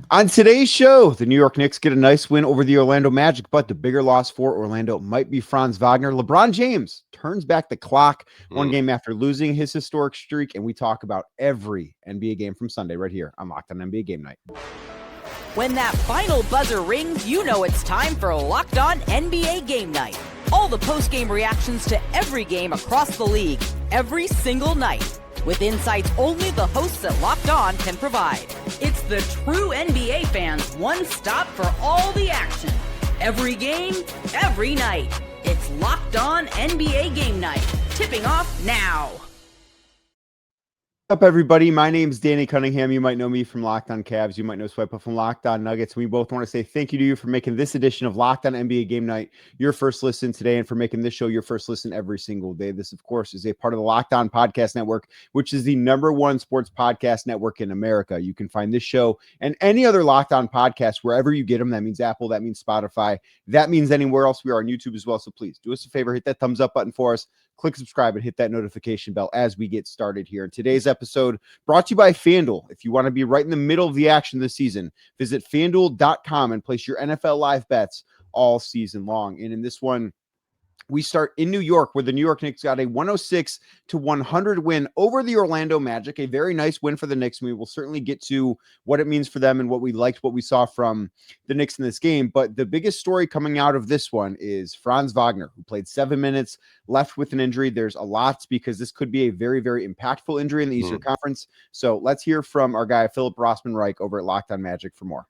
On today's show, the New York Knicks get a nice win over the Orlando Magic, but the bigger loss for Orlando might be Franz Wagner. LeBron James turns back the clock one game after losing his historic streak, and we talk about every NBA game from Sunday right here on Locked On NBA Game Night. When that final buzzer rings, you know it's time for Locked On NBA Game Night. All the post-game reactions to every game across the league, every single night, with insights only the hosts at Locked On can provide. It's the true NBA fans' one stop for all the action. Every game, every night. It's Locked On NBA Game Night. Tipping off now. What's up, everybody? My name's Danny Cunningham. You might know me from Locked On Cavs. You might know Swipa from Locked On Nuggets. We both want to say thank you to you for making this edition of Locked On NBA Game Night your first listen today, and for making this show your first listen every single day. This, of course, is a part of the Locked On Podcast Network, which is the #1 sports podcast network in America. You can find this show and any other Locked On podcast wherever you get them. That means Apple, that means Spotify, that means anywhere else. We are on YouTube as well. So please do us a favor, hit that thumbs up button for us. Click subscribe and hit that notification bell as we get started here. In today's episode, brought to you by FanDuel. If you want to be right in the middle of the action this season, visit FanDuel.com and place your NFL live bets all season long. And in this one, we start in New York, where the New York Knicks got a 106-100 win over the Orlando Magic. A very nice win for the Knicks. We will certainly get to what it means for them and what we saw from the Knicks in this game. But the biggest story coming out of this one is Franz Wagner, who played 7 minutes, left with an injury. There's a lot because this could be a very, very impactful injury in the Eastern Conference. So let's hear from our guy, Philip Rossman-Reich, over at Locked On Magic for more.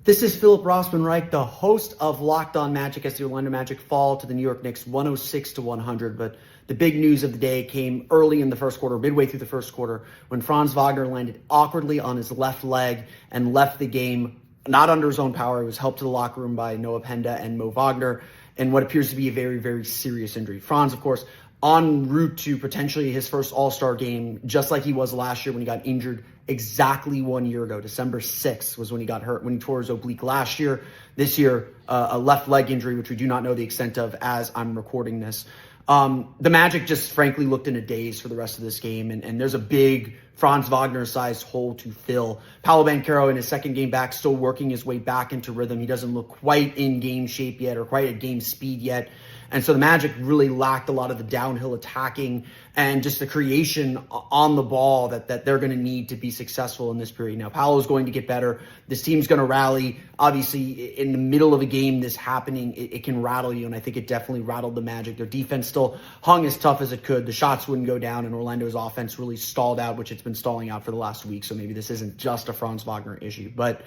This is Philip Rossman-Reich, the host of Locked On Magic, as the Orlando Magic fall to the New York Knicks 106-100. But the big news of the day came early in the first quarter, midway through the first quarter, when Franz Wagner landed awkwardly on his left leg and left the game, not under his own power. He was helped to the locker room by Noah Penda and Mo Wagner, and what appears to be a very, very serious injury. Franz, of course, en route to potentially his first All-Star game, just like he was last year when he got injured exactly 1 year ago. December 6th was when he got hurt, when he tore his oblique last year. This year, a left leg injury, which we do not know the extent of as I'm recording this. The Magic just frankly looked in a daze for the rest of this game, and there's a big Franz Wagner-sized hole to fill. Paolo Banchero in his second game back, still working his way back into rhythm. He doesn't look quite in game shape yet, or quite at game speed yet. And so the Magic really lacked a lot of the downhill attacking and just the creation on the ball that they're going to need to be successful in this period. Now, Paolo's going to get better. This team's going to rally. Obviously, in the middle of a game, this happening, it can rattle you, and I think it definitely rattled the Magic. Their defense still hung as tough as it could. The shots wouldn't go down, and Orlando's offense really stalled out, which it's been stalling out for the last week, so maybe this isn't just a Franz Wagner issue. But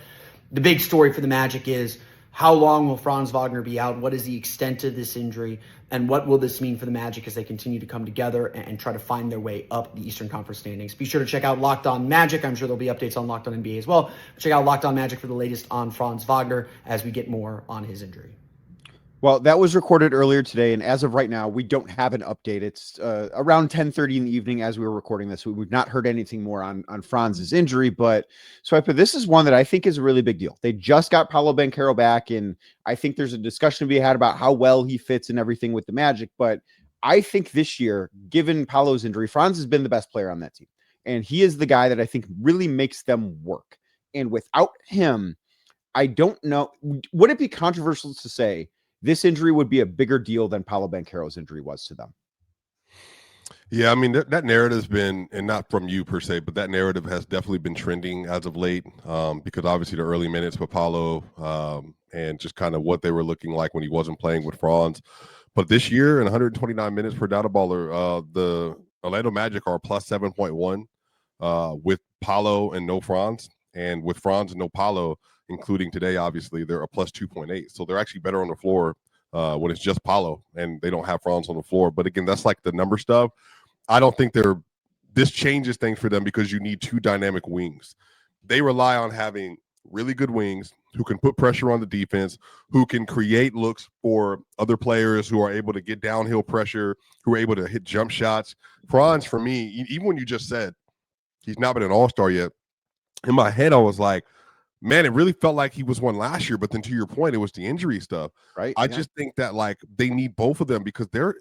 the big story for the Magic is, how long will Franz Wagner be out? What is the extent of this injury? And what will this mean for the Magic as they continue to come together and try to find their way up the Eastern Conference standings? Be sure to check out Locked On Magic. I'm sure there'll be updates on Locked On NBA as well. Check out Locked On Magic for the latest on Franz Wagner as we get more on his injury. Well, that was recorded earlier today, and as of right now, we don't have an update. It's around 10:30 in the evening as we were recording this. We've not heard anything more on Franz's injury, but Swipa, this is one that I think is a really big deal. They just got Paolo Banchero back, and I think there's a discussion to be had about how well he fits and everything with the Magic, but I think this year, given Paolo's injury, Franz has been the best player on that team, and he is the guy that I think really makes them work. And without him, I don't know, would it be controversial to say this injury would be a bigger deal than Paolo Banchero's injury was to them? Yeah, I mean, that narrative's been, and not from you per se, but that narrative has definitely been trending as of late, because obviously the early minutes with Paolo and just kind of what they were looking like when he wasn't playing with Franz. But this year, in 129 minutes per data baller, the Orlando Magic are plus 7.1 with Paolo and no Franz, and with Franz and no Paolo, including today, obviously, they're a plus 2.8. So they're actually better on the floor when it's just Paolo and they don't have Franz on the floor. But again, that's like the number stuff. I don't think this changes things for them because you need two dynamic wings. They rely on having really good wings who can put pressure on the defense, who can create looks for other players, who are able to get downhill pressure, who are able to hit jump shots. Franz, for me, even when you just said he's not been an all-star yet, in my head I was like, man, it really felt like he was one last year, but then to your point, it was the injury stuff. Right. I just think that like they need both of them because they're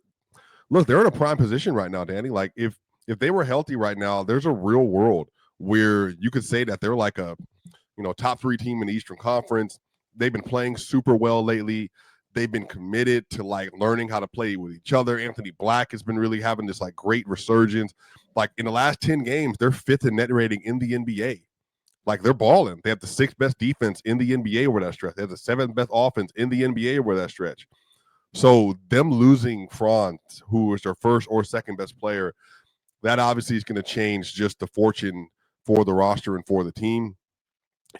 in a prime position right now, Danny. Like if they were healthy right now, there's a real world where you could say that they're like a top 3 team in the Eastern Conference. They've been playing super well lately. They've been committed to like learning how to play with each other. Anthony Black has been really having this like great resurgence. Like in the last 10 games, they're 5th in net rating in the NBA. Like they're balling. They have the 6th best defense in the NBA over that stretch. They have the 7th best offense in the NBA over that stretch. So them losing Franz, who was their 1st or 2nd best player, that obviously is going to change just the fortune for the roster and for the team.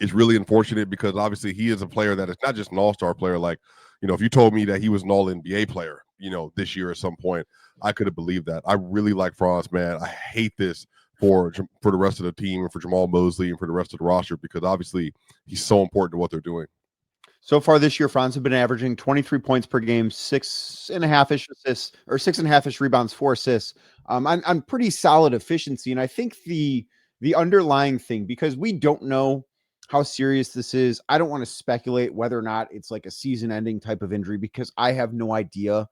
It's really unfortunate because obviously he is a player that is not just an all-star player. Like, if you told me that he was an all-NBA player, this year at some point, I could have believed that. I really like Franz, man. I hate this for the rest of the team and for Jamal Mosley and for the rest of the roster because obviously he's so important to what they're doing. So far this year, Franz have been averaging 23 points per game, 6.5-ish assists or 6.5-ish rebounds, 4 assists on pretty solid efficiency. And I think the underlying thing, because we don't know how serious this is, I don't want to speculate whether or not it's like a season ending type of injury because I have no idea.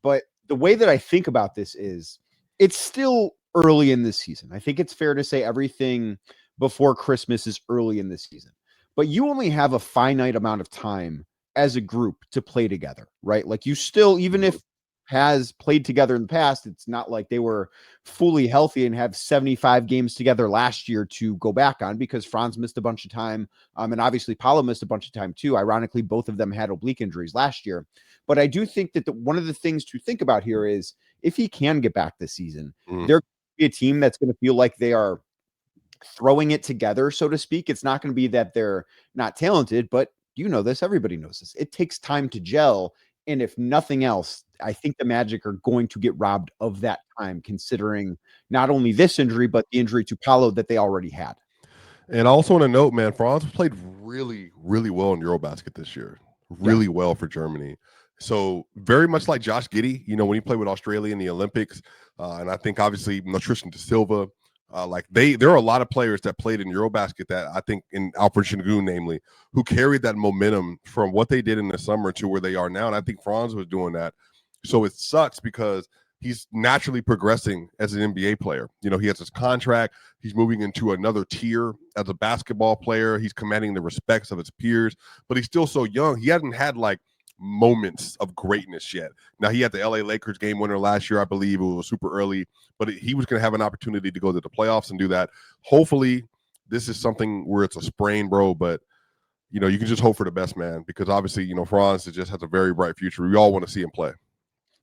But the way that I think about this is it's still early in this season. I think it's fair to say everything before Christmas is early in this season. But you only have a finite amount of time as a group to play together, right? Like you still, even if has played together in the past, it's not like they were fully healthy and have 75 games together last year to go back on because Franz missed a bunch of time. And obviously Paulo missed a bunch of time too. Ironically, both of them had oblique injuries last year. But I do think that one of the things to think about here is if he can get back this season, there could be a team that's going to feel like they are throwing it together, so to speak. It's not going to be that they're not talented, but this, everybody knows this. It takes time to gel. And if nothing else, I think the Magic are going to get robbed of that time, considering not only this injury, but the injury to Paulo that they already had. And I also want to note, man, Franz played really, really well in Eurobasket this year. Really well for Germany. So very much like Josh Giddey, when he played with Australia in the Olympics. And I think obviously Tristan da Silva, there are a lot of players that played in Eurobasket that I think in Alfred Şengün, namely, who carried that momentum from what they did in the summer to where they are now. And I think Franz was doing that. So it sucks because he's naturally progressing as an NBA player. He has his contract. He's moving into another tier as a basketball player. He's commanding the respects of his peers, but he's still so young. He hasn't had like moments of greatness yet. Now he had the LA Lakers game winner last year, I believe. It was super early, but he was going to have an opportunity to go to the playoffs and do that. Hopefully this is something where it's a sprain, bro, but you can just hope for the best, man, because obviously, Franz just has a very bright future. We all want to see him play.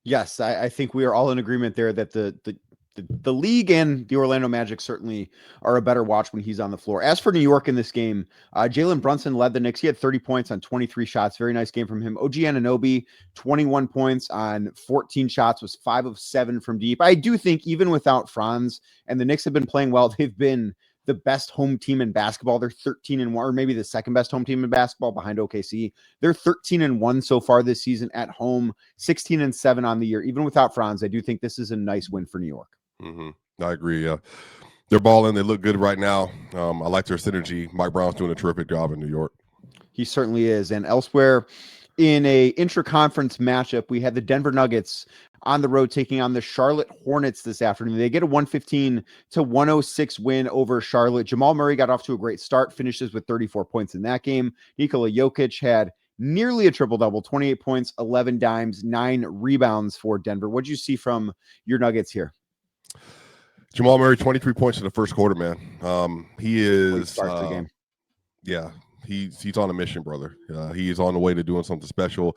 Yes, I think we are all in agreement there that the league and the Orlando Magic certainly are a better watch when he's on the floor. As for New York in this game, Jalen Brunson led the Knicks. He had 30 points on 23 shots. Very nice game from him. OG Anunoby, 21 points on 14 shots, was 5 of 7 from deep. I do think even without Franz, and the Knicks have been playing well, they've been the best home team in basketball. They're 13-1, or maybe the second best home team in basketball behind OKC. They're 13-1 so far this season at home, 16-7 on the year. Even without Franz, I do think this is a nice win for New York. I agree. They're balling. They look good right now. I like their synergy. Mike Brown's doing a terrific job in New York. He certainly is. And elsewhere in a intra-conference matchup, we had the Denver Nuggets on the road taking on the Charlotte Hornets this afternoon. They get a 115-106 win over Charlotte. Jamal Murray got off to a great start, finishes with 34 points in that game. Nikola Jokic had nearly a triple-double, 28 points, 11 dimes, 9 rebounds for Denver. What'd you see from your Nuggets here? Jamal Murray, 23 points in the first quarter, man. He is starts the game. Yeah, he's on a mission, brother. He is on the way to doing something special.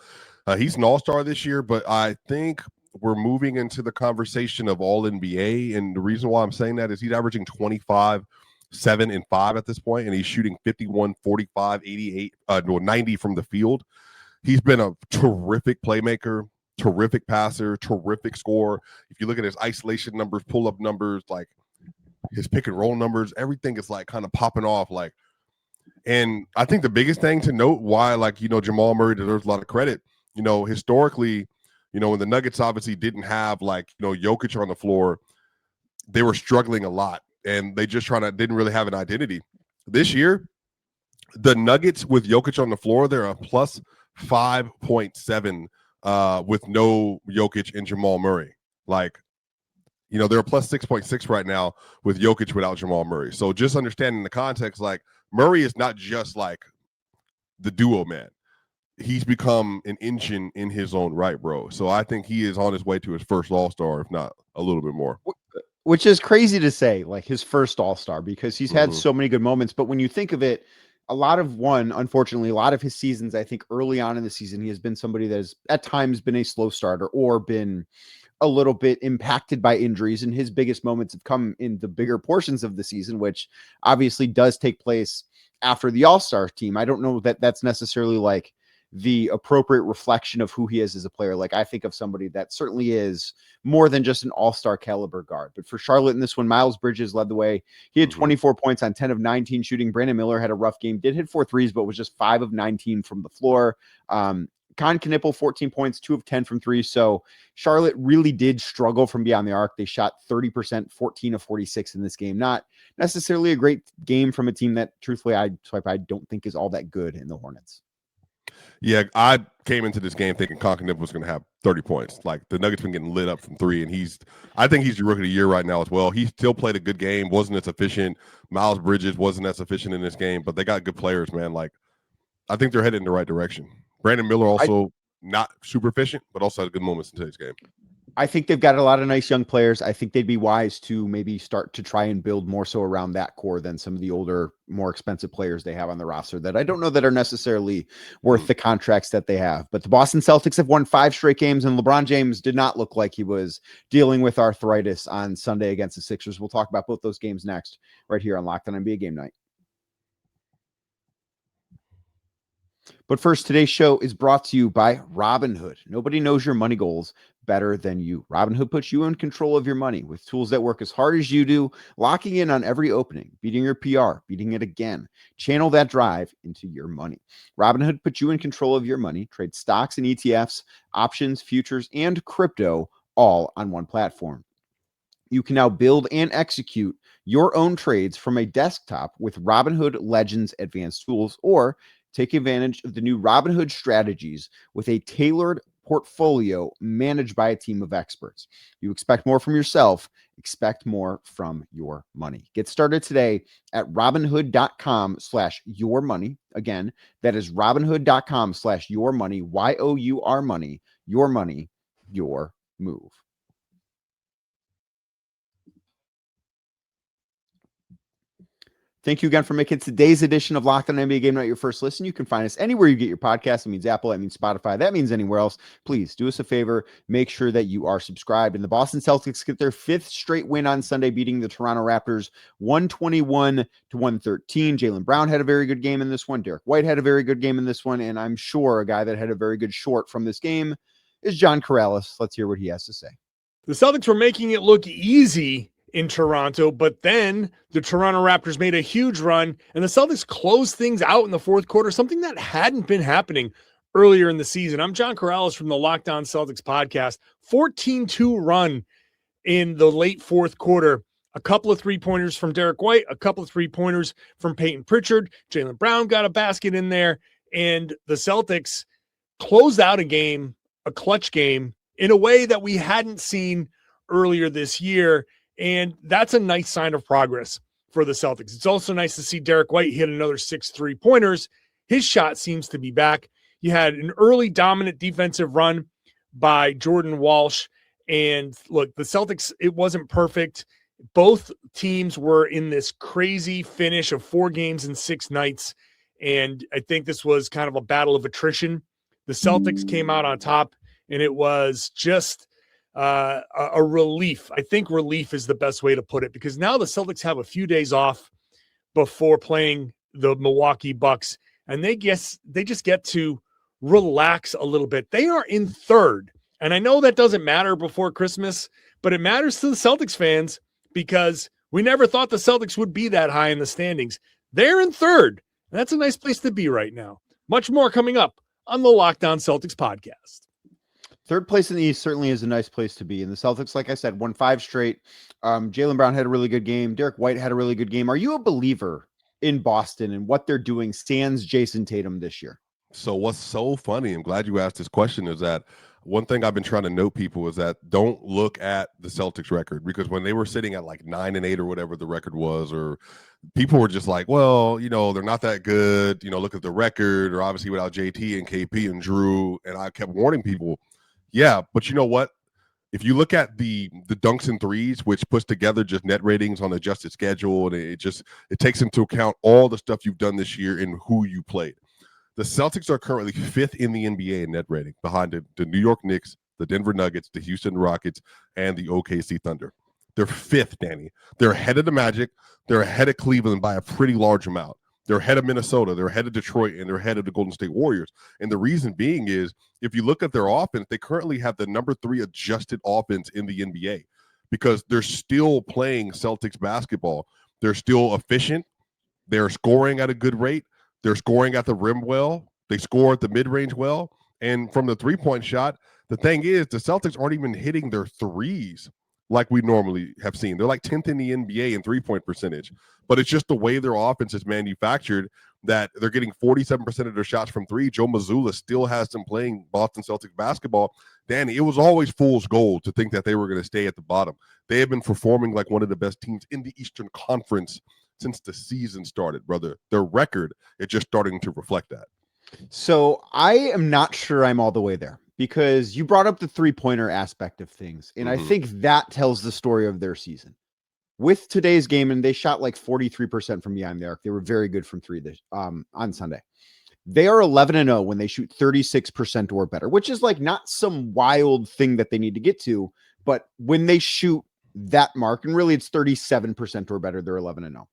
He's an all-star this year, but I think we're moving into the conversation of all NBA. And the reason why I'm saying that is he's averaging 25, 7 and 5 at this point, and he's shooting 51, 45, 88, 90 from the field. He's been a terrific playmaker, terrific passer, terrific scorer. If you look at his isolation numbers, pull-up numbers, like his pick and roll numbers, everything is like kind of popping off. And I think the biggest thing to note why, Jamal Murray deserves a lot of credit, historically, when the Nuggets obviously didn't have Jokic on the floor, they were struggling a lot and they just didn't really have an identity. This year, the Nuggets with Jokic on the floor, they're a plus 5.7 with no Jokic and Jamal Murray. They're a plus 6.6 right now with Jokic without Jamal Murray. So just understanding the context, Murray is not just like the duo man. He's become an engine in his own right, bro. So I think he is on his way to his first All-Star, if not a little bit more. Which is crazy to say, like his first All-Star, because he's had so many good moments. But when you think of it, unfortunately, a lot of his seasons, I think early on in the season, he has been somebody that has at times been a slow starter or been a little bit impacted by injuries. And his biggest moments have come in the bigger portions of the season, which obviously does take place after the All-Star team. I don't know that that's necessarily like the appropriate reflection of who he is as a player. Like I think of somebody that certainly is more than just an all-star caliber guard. But for Charlotte in this one, Miles Bridges led the way. He had 24 points on 10 of 19 shooting. Brandon Miller had a rough game, did hit 4 threes, but was just 5 of 19 from the floor. Con Knippel, 14 points, 2 of 10 from 3. So Charlotte really did struggle from beyond the arc. They shot 30%, 14 of 46 in this game. Not necessarily a great game from a team that, truthfully, I don't think is all that good in the Hornets. Yeah, I came into this game thinking Cunningham was going to have 30 points. Like the Nuggets been getting lit up from 3, and I think he's the rookie of the year right now as well. He still played a good game, wasn't as efficient. Miles Bridges wasn't as efficient in this game, but they got good players, man. Like I think they're headed in the right direction. Brandon Miller also not super efficient, but also had good moments in today's game. I think they've got a lot of nice young players. I think they'd be wise to maybe start to try and build more so around that core than some of the older, more expensive players they have on the roster that I don't know that are necessarily worth the contracts that they have. But the Boston Celtics have won 5 straight games, and LeBron James did not look like he was dealing with arthritis on Sunday against the Sixers. We'll talk about both those games next, right here on Locked On NBA Game Night. But first, today's show is brought to you by Robinhood. Nobody knows your money goals better than you. Robinhood puts you in control of your money with tools that work as hard as you do, locking in on every opening, beating your PR, beating it again. Channel that drive into your money. Robinhood puts you in control of your money. Trade stocks and ETFs, options, futures, and crypto all on one platform. You can now build and execute your own trades from a desktop with Robinhood Legends advanced tools, or take advantage of the new Robinhood strategies with a tailored portfolio managed by a team of experts. You expect more from yourself, expect more from your money. Get started today at Robinhood.com/yourmoney. Again, that is Robinhood.com/yourmoney, YOUR money, your money, your move. Thank you again for making today's edition of Locked On NBA Game Night your first listen. You can find us anywhere you get your podcast. That means Apple, that means Spotify, that means anywhere else. Please do us a favor. Make sure that you are subscribed. And the Boston Celtics get their 5th straight win on Sunday, beating the Toronto Raptors 121-113. Jaylen Brown had a very good game in this one. Derek White had a very good game in this one. And I'm sure a guy that had a very good short from this game is John Corrales. Let's hear what he has to say. The Celtics were making it look easy in Toronto, but then the Toronto Raptors made a huge run, and the Celtics closed things out in the fourth quarter, something that hadn't been happening earlier in the season. I'm John Corrales from the Locked On Celtics podcast. 14-2 run in the late fourth quarter. A couple of three-pointers from Derek White, a couple of three-pointers from Peyton Pritchard. Jaylen Brown got a basket in there, and the Celtics closed out a game, a clutch game, in a way that we hadn't seen earlier this year. And that's a nice sign of progress for the Celtics. It's also nice to see Derek White hit another 6 3-pointers. His shot seems to be back. You had an early dominant defensive run by Jordan Walsh. And look, the Celtics, it wasn't perfect. Both teams were in this crazy finish of 4 games in 6 nights. And I think this was kind of a battle of attrition. The Celtics came out on top, and it was just a relief. I think relief is the best way to put it, because now the Celtics have a few days off before playing the Milwaukee Bucks, and they just get to relax a little bit. They are in 3rd, and I know that doesn't matter before Christmas, but it matters to the Celtics fans because we never thought the Celtics would be that high in the standings. They're in 3rd, and that's a nice place to be right now. Much more coming up on the Locked On Celtics podcast. 3rd place in the East certainly is a nice place to be. And the Celtics, like I said, won 5 straight. Jaylen Brown had a really good game. Derek White had a really good game. Are you a believer in Boston and what they're doing sans Jason Tatum this year? So what's so funny, I'm glad you asked this question, is that one thing I've been trying to note people is that don't look at the Celtics record, because when they were sitting at like 9-8 or whatever the record was, or people were just like, well, they're not that good. Look at the record, or obviously without JT and KP and Drew. And I kept warning people, yeah, but you know what? If you look at the dunks and threes, which puts together just net ratings on adjusted schedule, and it takes into account all the stuff you've done this year and who you played. The Celtics are currently 5th in the NBA in net rating, behind the New York Knicks, the Denver Nuggets, the Houston Rockets, and the OKC Thunder. They're 5th, Danny. They're ahead of the Magic. They're ahead of Cleveland by a pretty large amount. They're ahead of Minnesota. They're ahead of Detroit, and they're ahead of the Golden State Warriors. And the reason being is, if you look at their offense, they currently have the number 3 adjusted offense in the NBA, because they're still playing Celtics basketball. They're still efficient. They're scoring at a good rate. They're scoring at the rim well. They score at the mid-range well. And from the three-point shot, the thing is, the Celtics aren't even hitting their threes like we normally have seen. They're like 10th in the NBA in three-point percentage. But it's just the way their offense is manufactured that they're getting 47% of their shots from three. Joe Mazzulla still has them playing Boston Celtics basketball. Danny, it was always fool's gold to think that they were going to stay at the bottom. They have been performing like one of the best teams in the Eastern Conference since the season started, brother. Their record is just starting to reflect that. So I am not sure I'm all the way there, because you brought up the three-pointer aspect of things, and I think that tells the story of their season. With today's game, and they shot like 43% from behind the arc. They were very good from three on Sunday. They are 11-0 when they shoot 36% or better, which is like not some wild thing that they need to get to, but when they shoot that mark, and really it's 37% or better, they're 11-0.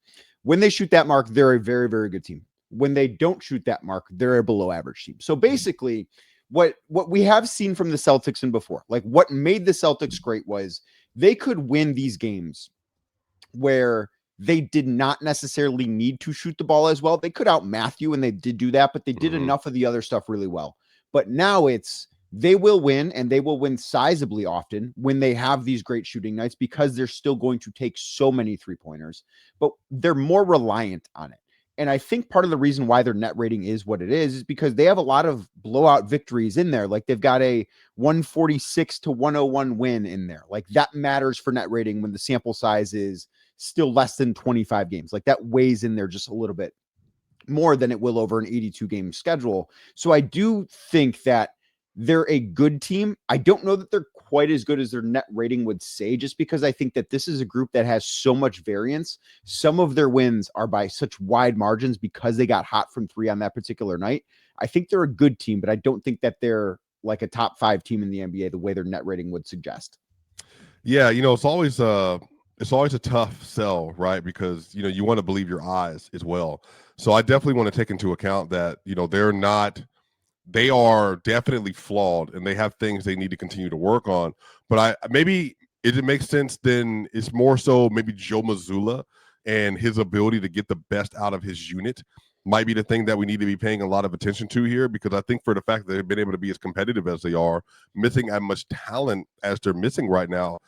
When they shoot that mark, they're a very, very good team. When they don't shoot that mark, they're a below average team. So basically, what we have seen from the Celtics and before, like what made the Celtics great, was they could win these games where they did not necessarily need to shoot the ball as well. They could outmath you, and they did do that, but they did enough of the other stuff really well. But now they will win, and they will win sizably often when they have these great shooting nights, because they're still going to take so many three-pointers, but they're more reliant on it. And I think part of the reason why their net rating is what it is because they have a lot of blowout victories in there. Like they've got a 146-101 win in there. Like that matters for net rating when the sample size is still less than 25 games. Like that weighs in there just a little bit more than it will over an 82 game schedule. So I do think that they're a good team. I don't know that they're quite as good as their net rating would say, just because I think that this is a group that has so much variance. Some of their wins are by such wide margins because they got hot from three on that particular night. I think they're a good team, but I don't think that they're like a top 5 team in the NBA the way their net rating would suggest. Yeah, it's always a tough sell, right? Because you want to believe your eyes as well. So I definitely want to take into account that they are definitely flawed, and they have things they need to continue to work on. But maybe it makes sense then it's more so maybe Joe Mazzulla and his ability to get the best out of his unit might be the thing that we need to be paying a lot of attention to here, because I think for the fact that they've been able to be as competitive as they are, missing as much talent as they're missing right now,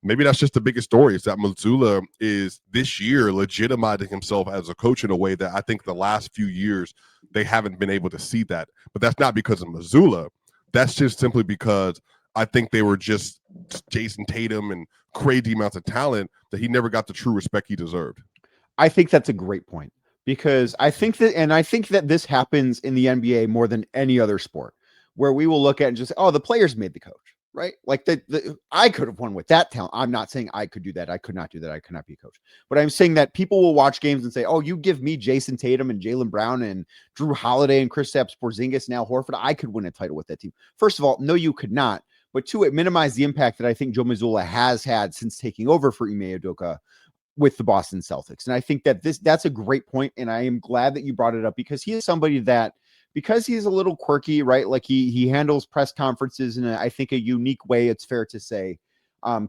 maybe that's just the biggest story, is that Mazzulla is this year legitimizing himself as a coach in a way that I think the last few years they haven't been able to see that. But that's not because of Mazzulla. That's just simply because I think they were just Jason Tatum and crazy amounts of talent that he never got the true respect he deserved. I think that's a great point, because I think that this happens in the NBA more than any other sport, where we will look at and just say, oh, the players made the coach. Right? Like I could have won with that talent. I'm not saying I could do that. I could not do that. I could not be a coach. But I'm saying that people will watch games and say, oh, you give me Jason Tatum and Jaylen Brown and Drew Holiday and Kristaps Porzingis and Al Horford, I could win a title with that team. First of all, no, you could not. But two, it minimized the impact that I think Joe Mazzulla has had since taking over for Ime Udoka with the Boston Celtics. And I think that that's a great point, and I am glad that you brought it up, because he is somebody that, because he's a little quirky, right? Like he handles press conferences in I think a unique way, it's fair to say,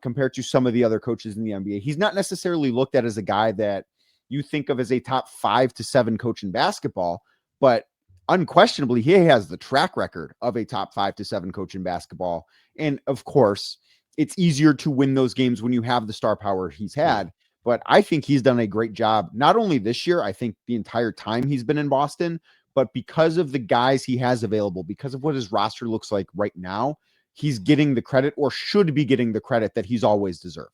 compared to some of the other coaches in the NBA. He's not necessarily looked at as a guy that you think of as a top 5 to 7 coach in basketball, but unquestionably he has the track record of a top 5 to 7 coach in basketball. And of course, it's easier to win those games when you have the star power he's had. But I think he's done a great job, not only this year, I think the entire time he's been in Boston, but because of the guys he has available, because of what his roster looks like right now, he's getting the credit, or should be getting the credit, that he's always deserved.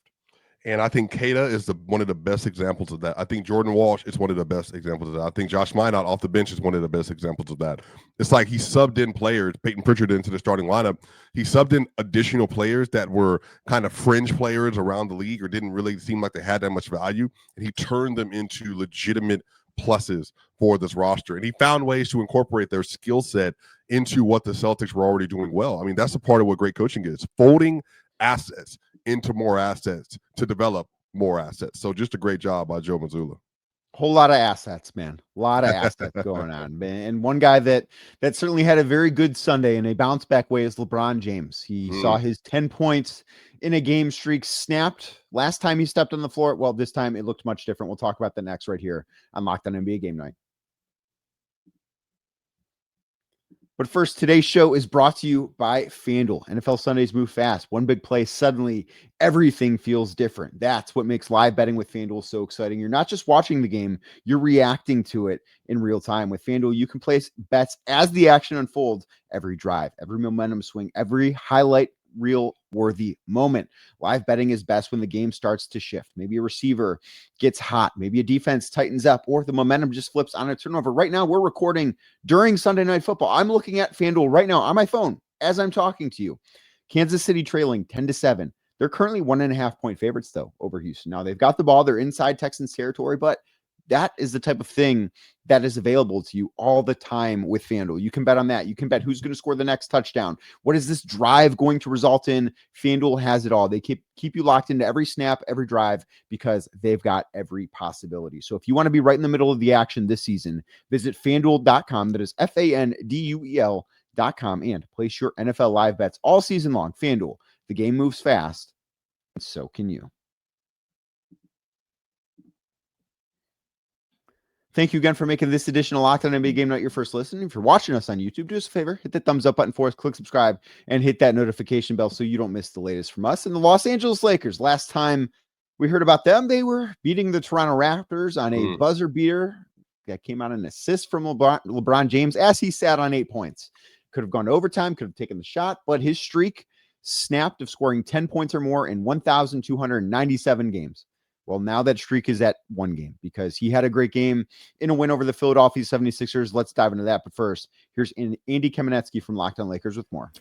And I think Keita is one of the best examples of that. I think Jordan Walsh is one of the best examples of that. I think Josh Minot off the bench is one of the best examples of that. It's like he subbed in players, Peyton Pritchard into the starting lineup. He subbed in additional players that were kind of fringe players around the league or didn't really seem like they had that much value. And he turned them into legitimate pluses for this roster. And he found ways to incorporate their skill set into what the Celtics were already doing well. I mean, that's a part of what great coaching is, folding assets into more assets to develop more assets. So just a great job by Joe Mazzulla. Whole lot of assets, man. A lot of assets going on. And one guy that certainly had a very good Sunday in a bounce back way is LeBron James. He saw his 10 points in a game streak snapped last time he stepped on the floor. Well, this time it looked much different. We'll talk about the next right here on Locked On NBA Game Night. But first, today's show is brought to you by FanDuel. NFL Sundays move fast. One big play, suddenly everything feels different. That's what makes live betting with FanDuel so exciting. You're not just watching the game, you're reacting to it in real time. With FanDuel, you can place bets as the action unfolds, every drive, every momentum swing, every highlight reel worthy moment. Live betting is best when the game starts to shift. Maybe a receiver gets hot, maybe a defense tightens up, or the momentum just flips on a turnover. Right now, we're recording during Sunday Night Football. I'm looking at FanDuel right now on my phone as I'm talking to you. Kansas City trailing 10-7. They're currently 1.5 point favorites, though, over Houston. Now, they've got the ball. They're inside Texans territory, but that is the type of thing that is available to you all the time with FanDuel. You can bet on that. You can bet who's going to score the next touchdown. What is this drive going to result in? FanDuel has it all. They keep you locked into every snap, every drive, because they've got every possibility. So if you want to be right in the middle of the action this season, visit FanDuel.com. That is FanDuel.com, and place your NFL live bets all season long. FanDuel, the game moves fast, and so can you. Thank you again for making this edition of Locked On NBA Game Night your first listen. If you're watching us on YouTube, do us a favor, hit the thumbs up button for us, click subscribe, and hit that notification bell so you don't miss the latest from us. And the Los Angeles Lakers, last time we heard about them, they were beating the Toronto Raptors on a buzzer beater that came out an assist from LeBron James as he sat on 8 points. Could have gone to overtime, could have taken the shot, but his streak snapped of scoring 10 points or more in 1,297 games. Well, now that streak is at 1 game because he had a great game in a win over the Philadelphia 76ers. Let's dive into that. But first, here's Andy Kamenetsky from Locked On Lakers with more.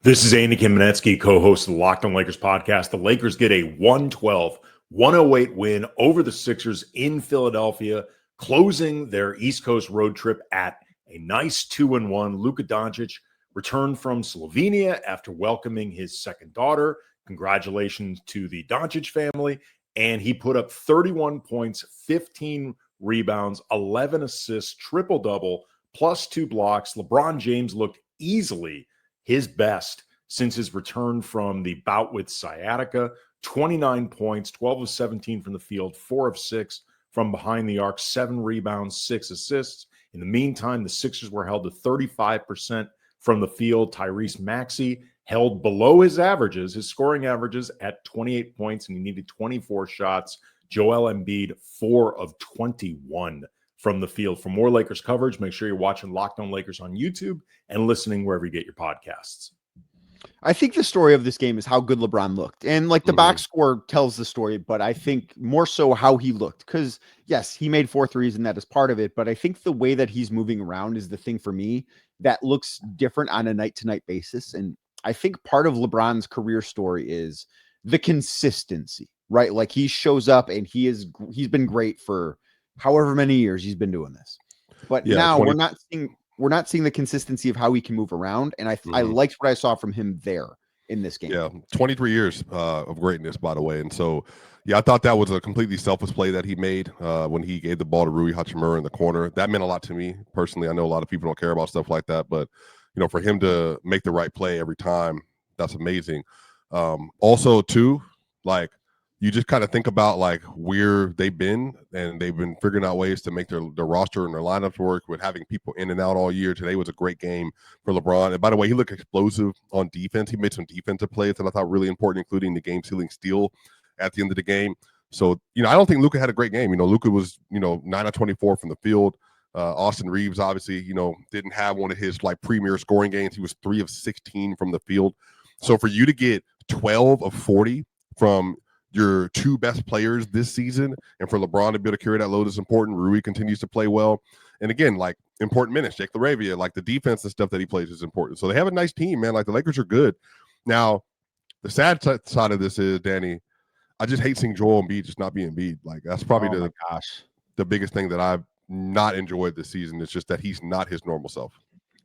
This is Andy Kamenetsky, co-host of the Locked On Lakers podcast. The Lakers get a 112-108 win over the Sixers in Philadelphia, closing their East Coast road trip at a nice 2-1. Luka Doncic returned from Slovenia after welcoming his second daughter. Congratulations to the Doncic family. And he put up 31 points, 15 rebounds, 11 assists, triple-double, plus 2 blocks. LeBron James looked easily his best since his return from the bout with sciatica. 29 points, 12 of 17 from the field, 4 of 6 from behind the arc, 7 rebounds, 6 assists. In the meantime, the Sixers were held to 35% from the field. Tyrese Maxey held below his averages, his scoring averages, at 28 points, and he needed 24 shots. Joel Embiid, 4 of 21 from the field. For more Lakers coverage, make sure you're watching Locked On Lakers on YouTube and listening wherever you get your podcasts. I think the story of this game is how good LeBron looked. And like the box score tells the story, but I think more so how he looked. Because yes, he made 4 threes and that is part of it. But I think the way that he's moving around is the thing for me that looks different on a night-to-night basis. And I think part of LeBron's career story is the consistency, right? Like he shows up and he's been great for however many years he's been doing this. But now we're not seeing the consistency of how he can move around. And I liked what I saw from him there in this game. Yeah, 23 years of greatness, by the way. And so, yeah, I thought that was a completely selfless play that he made when he gave the ball to Rui Hachimura in the corner. That meant a lot to me personally. I know a lot of people don't care about stuff like that, but you know, for him to make the right play every time, that's amazing. Also, too, like you just kind of think about like where they've been, and they've been figuring out ways to make their roster and their lineups work with having people in and out all year. Today was a great game for LeBron. And by the way, he looked explosive on defense. He made some defensive plays that I thought really important, including the game-sealing steal at the end of the game. So, you know, I don't think Luka had a great game. You know, Luka was, 9 of 24 from the field. Austin Reeves, obviously, didn't have one of his like premier scoring games. He was 3 of 16 from the field. So for you to get 12 of 40 from your two best players this season, and for LeBron to be able to carry that load is important. Rui continues to play well. And again, like important minutes, Jake LaRavia, like the defense and stuff that he plays is important. So they have a nice team, man. Like the Lakers are good. Now, the sad side of this is, Danny, I just hate seeing Joel Embiid just not be Embiid. Like that's probably the biggest thing that I've not enjoyed this season. It's just that he's not his normal self.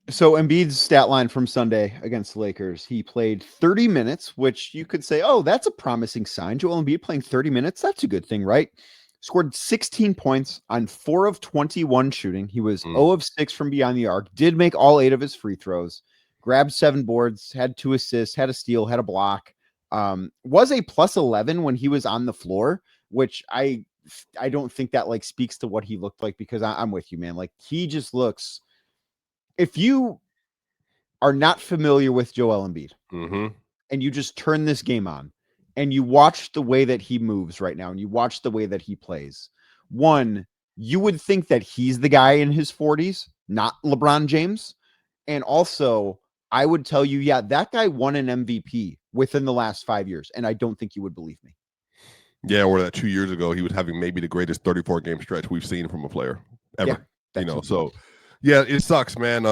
So Embiid's stat line from Sunday against the Lakers, he played 30 minutes, which you could say, oh, that's a promising sign. Joel Embiid playing 30 minutes, that's a good thing, right? Scored 16 points on 4 of 21 shooting. He was 0 of 6 from beyond the arc, did make all 8 of his free throws, grabbed 7 boards, had 2 assists, had a steal, had a block, was a plus 11 when he was on the floor, which I don't think that like speaks to what he looked like, because I'm with you, man. Like he just looks, if you are not familiar with Joel Embiid and you just turn this game on and you watch the way that he moves right now and you watch the way that he plays, one, you would think that he's the guy in his 40s, not LeBron James. And also, I would tell you, yeah, that guy won an MVP within the last 5 years. And I don't think you would believe me. Yeah, or that 2 years ago, he was having maybe the greatest 34-game stretch we've seen from a player ever. Yeah, so yeah, it sucks, man.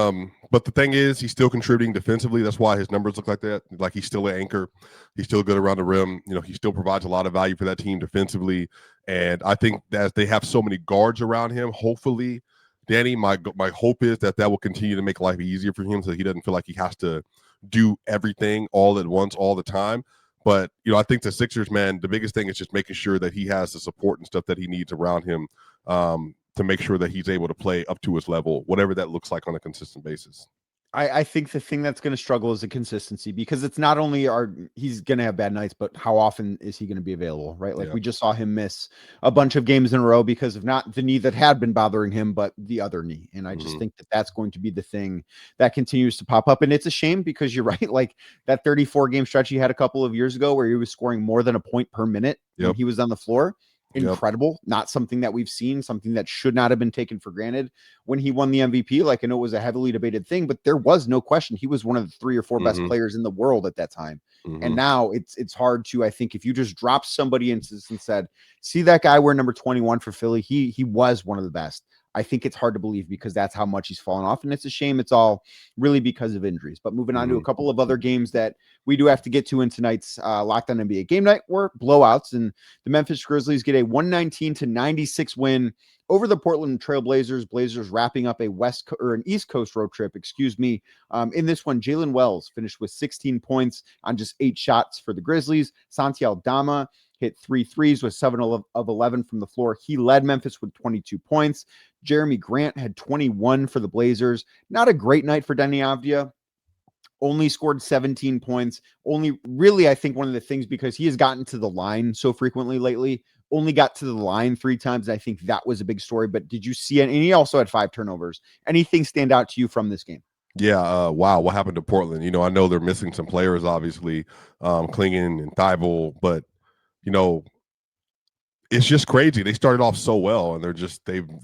But the thing is, he's still contributing defensively. That's why his numbers look like that. Like he's still an anchor. He's still good around the rim. You know, he still provides a lot of value for that team defensively. And I think that they have so many guards around him, hopefully, Danny, my hope is that will continue to make life easier for him so he doesn't feel like he has to do everything all at once all the time. But, you know, I think the Sixers, man, the biggest thing is just making sure that he has the support and stuff that he needs around him to make sure that he's able to play up to his level, whatever that looks like on a consistent basis. I think the thing that's going to struggle is the consistency, because it's not only he's going to have bad nights, but how often is he going to be available, right? Like we just saw him miss a bunch of games in a row because of not the knee that had been bothering him, but the other knee. And I just think that that's going to be the thing that continues to pop up. And it's a shame because you're right. Like that 34-game stretch he had a couple of years ago where he was scoring more than a point per minute when he was on the floor. Incredible. Not something that we've seen, something that should not have been taken for granted when he won the MVP. Like, I know it was a heavily debated thing, but there was no question he was one of the 3 or 4 best players in the world at that time. And now it's hard to, I think, if you just drop somebody and said, see that guy wear number 21 for Philly, he was one of the best. I think it's hard to believe because that's how much he's fallen off. And it's a shame. It's all really because of injuries. But moving on to a couple of other games that we do have to get to in tonight's Locked On NBA Game Night were blowouts. And the Memphis Grizzlies get a 119-96 win over the Portland Trail Blazers. Blazers wrapping up an East Coast road trip, in this one, Jalen Wells finished with 16 points on just 8 shots for the Grizzlies. Santi Aldama hit 3 threes with 7 of 11 from the floor. He led Memphis with 22 points. Jeremy Grant had 21 for the Blazers. Not a great night for Deni Avdija. Only scored 17 points. Only really, I think one of the things, because he has gotten to the line so frequently lately, only got to the line 3 times. And I think that was a big story. But did you see it? And he also had 5 turnovers. Anything stand out to you from this game? Yeah, wow. What happened to Portland? You know, I know they're missing some players, obviously, Clingan and Thibault, but you know, it's just crazy. They started off so well, and they've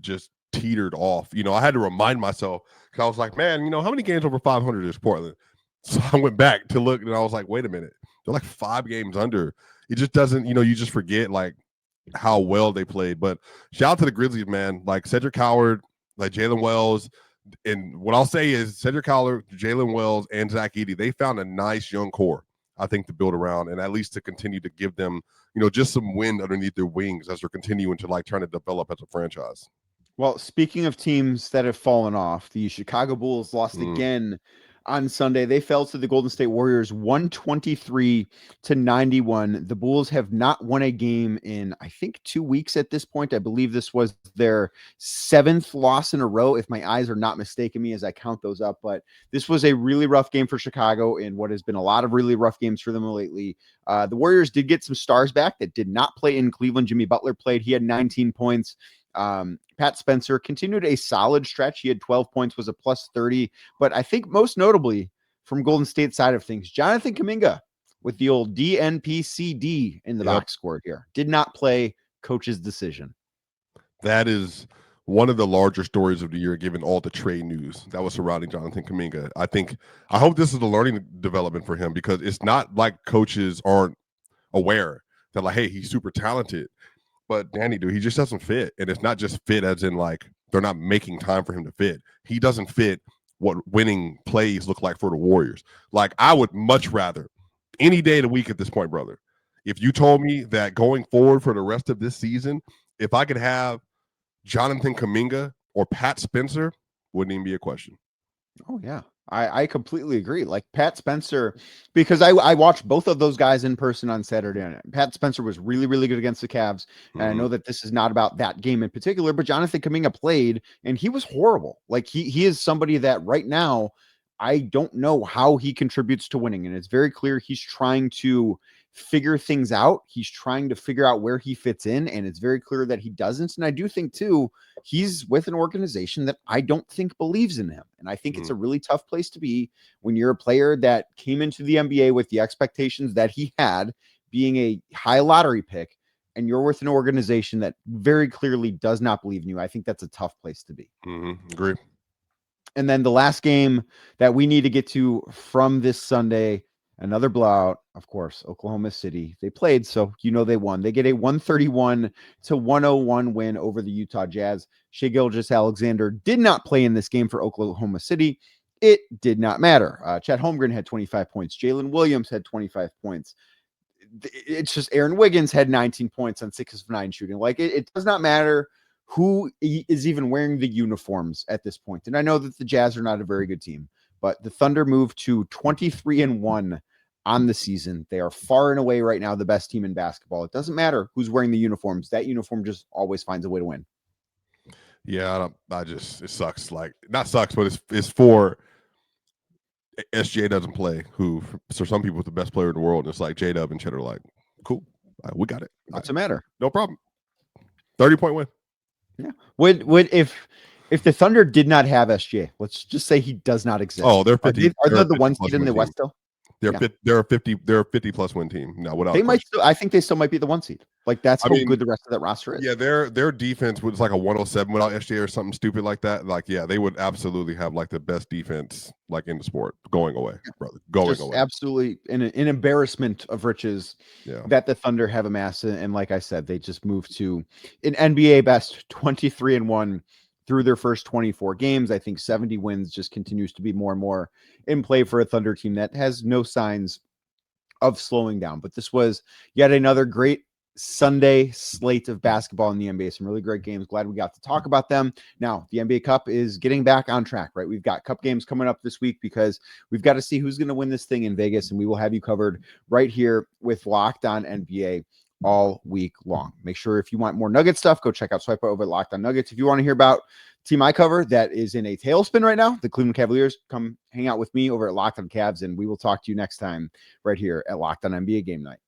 just teetered off. You know, I had to remind myself because I was like, man, you know, how many games over 500 is Portland? So I went back to look, and I was like, wait a minute, they're like 5 games under. It just doesn't, you know, you just forget like how well they played. But shout out to the Grizzlies, man. Like Cedric Howard, like Jalen Wells. And what I'll say is Cedric Howard, Jalen Wells, and Zach Edey, they found a nice young core, I think, to build around, and at least to continue to give them, you know, just some wind underneath their wings as they're continuing to like trying to develop as a franchise. Well, speaking of teams that have fallen off, the Chicago Bulls lost again on Sunday. They fell to the Golden State Warriors 123-91. The Bulls have not won a game in, I think, 2 weeks at this point. I believe this was their 7th loss in a row, if my eyes are not mistaken me as I count those up. But this was a really rough game for Chicago in what has been a lot of really rough games for them lately. The Warriors did get some stars back that did not play in Cleveland. Jimmy Butler played. He had 19 points. Pat Spencer continued a solid stretch. He had 12 points, was a plus 30. But I think most notably from Golden State side of things, Jonathan Kuminga with the old DNPCD in the box score here. Did not play, coach's decision. That is one of the larger stories of the year, given all the trade news that was surrounding Jonathan Kuminga. I hope this is a learning development for him, because it's not like coaches aren't aware that, like, hey, he's super talented, but Danny, dude, he just doesn't fit. And it's not just fit as in like they're not making time for him to fit. He doesn't fit what winning plays look like for the Warriors. Like, I would much rather any day of the week at this point, brother, if you told me that going forward for the rest of this season, if I could have Jonathan Kuminga or Pat Spencer, wouldn't even be a question. Oh, yeah. I completely agree. Like Pat Spencer, because I watched both of those guys in person on Saturday night. Pat Spencer was really, really good against the Cavs. And I know that this is not about that game in particular, but Jonathan Kuminga played and he was horrible. Like he is somebody that right now, I don't know how he contributes to winning. And it's very clear he's trying to figure things out. He's trying to figure out where he fits in. And it's very clear that he doesn't. And I do think too, he's with an organization that I don't think believes in him. And I think it's a really tough place to be when you're a player that came into the NBA with the expectations that he had, being a high lottery pick, and you're with an organization that very clearly does not believe in you. I think that's a tough place to be. Agree. And then the last game that we need to get to from this Sunday, another blowout, of course, Oklahoma City. They played, so they won. They get a 131-101 win over the Utah Jazz. Shai Gilgeous-Alexander did not play in this game for Oklahoma City. It did not matter. Chet Holmgren had 25 points. Jalen Williams had 25 points. It's just Aaron Wiggins had 19 points on 6 of 9 shooting. Like, it does not matter who is even wearing the uniforms at this point. And I know that the Jazz are not a very good team, but the Thunder moved to 23-1 on the season. They are far and away right now the best team in basketball. It doesn't matter who's wearing the uniforms. That uniform just always finds a way to win. Yeah, it sucks. Like, not sucks, but it's for SJ doesn't play, who for some people is the best player in the world. And it's like J-Dub and Chet are like, cool, we got it. What's the matter? No problem. 30-point win. Yeah. Would if the Thunder did not have SJ, let's just say he does not exist. Oh, they're 50. Are they the one seed in the West still? They're a 50 plus win team. No, without they might still, I think they still might be the one seed. Like, that's how good the rest of that roster is. Yeah, their defense was like a 107 without SJ or something stupid like that. Like, yeah, they would absolutely have like the best defense like in the sport. Going away, brother. Going away. Absolutely an embarrassment of riches that the Thunder have amassed. And like I said, they just moved to an NBA best 23-1 through their first 24 games. I think 70 wins just continues to be more and more in play for a Thunder team that has no signs of slowing down. But this was yet another great Sunday slate of basketball in the NBA. Some really great games. Glad we got to talk about them. Now, the NBA Cup is getting back on track, right? We've got Cup games coming up this week because we've got to see who's going to win this thing in Vegas, and we will have you covered right here with Locked On NBA all week long. Make sure if you want more Nugget stuff, go check out Swipa over at Locked On Nuggets. If you want to hear about team I cover that is in a tailspin right now, the Cleveland Cavaliers, come hang out with me over at Locked On Cavs, and we will talk to you next time right here at Locked On NBA Game Night.